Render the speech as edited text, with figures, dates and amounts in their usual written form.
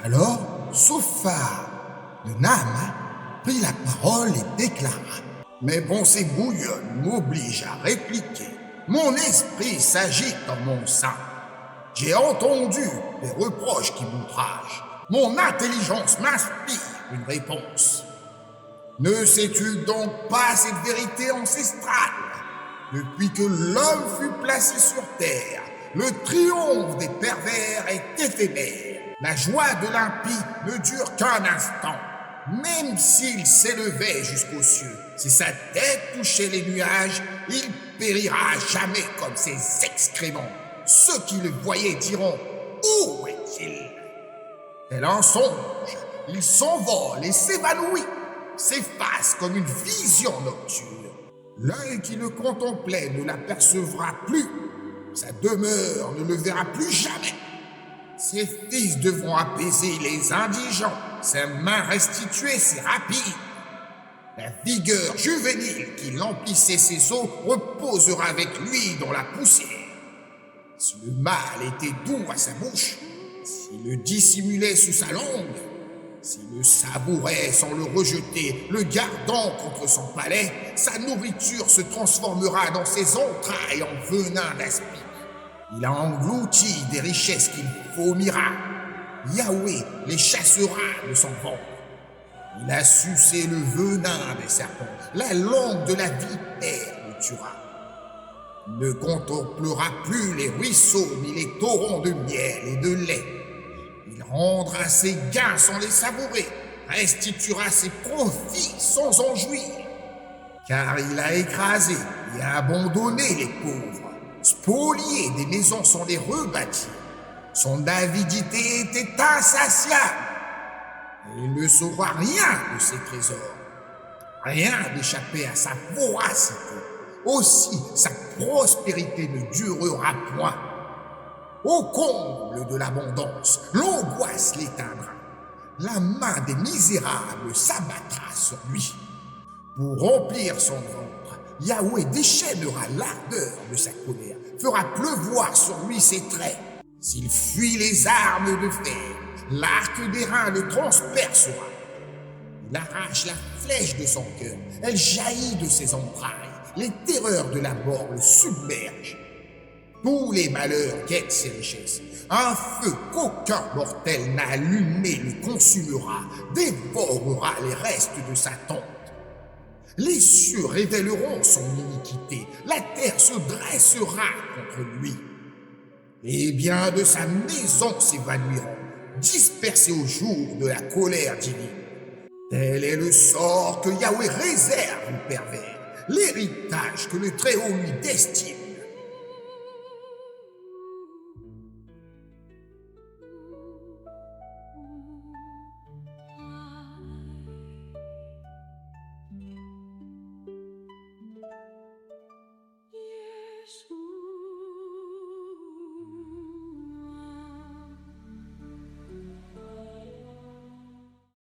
Alors, Sophar de Naama prit la parole et déclara: Mes pensées bouillonnent m'obligent à répliquer. Mon esprit s'agite dans mon sein. J'ai entendu les reproches qui m'outragent. Mon intelligence m'inspire une réponse. Ne sais-tu donc pas cette vérité ancestrale? Depuis que l'homme fut placé sur terre, le triomphe des pervers est éphémère. La joie de l'impie ne dure qu'un instant. Même s'il s'élevait jusqu'aux cieux, si sa tête touchait les nuages, il périra jamais comme ses excréments. Ceux qui le voyaient diront: Où est-il? Tel un songe, il s'envole et s'évanouit, s'efface comme une vision nocturne. L'œil qui le contemplait ne l'apercevra plus, sa demeure ne le verra plus jamais. Ses fils devront apaiser les indigents, ses mains restituer ses rapides. La vigueur juvénile qui l'emplissait ses os reposera avec lui dans la poussière. Si le mal était doux à sa bouche, s'il le dissimulait sous sa langue, s'il le savourait sans le rejeter, le gardant contre son palais, sa nourriture se transformera dans ses entrailles en venin d'aspic. Il a englouti des richesses qu'il vomira. Yahweh les chassera de son ventre. Il a sucé le venin des serpents. La langue de la vipère le tuera. Il ne contemplera plus les ruisseaux ni les torrents de miel et de lait. Il rendra ses gains sans les savourer, restituera ses profits sans en jouir. Car il a écrasé et abandonné les pauvres, spolié des maisons sans les rebâtir. Son avidité était insatiable. Et il ne saura rien de ses trésors. Rien d'échapper à sa voracité. Aussi, sa prospérité ne durera point. Au comble de l'abondance, l'angoisse l'éteindra. La main des misérables s'abattra sur lui. Pour remplir son ventre, Yahweh déchaînera l'ardeur de sa colère, fera pleuvoir sur lui ses traits. S'il fuit les armes de fer, l'arc d'airain le transpercera. Il arrache la flèche de son cœur, elle jaillit de ses entrailles. Les terreurs de la mort le submergent. Tous les malheurs guettent ses richesses. Un feu qu'aucun mortel n'a allumé le consumera, dévorera les restes de sa tente. Les cieux révéleront son iniquité, la terre se dressera contre lui. Les biens de sa maison s'évanouiront, dispersés au jour de la colère divine. Tel est le sort que Yahweh réserve aux pervers, l'héritage que le Très-Haut lui destine. Yeshua.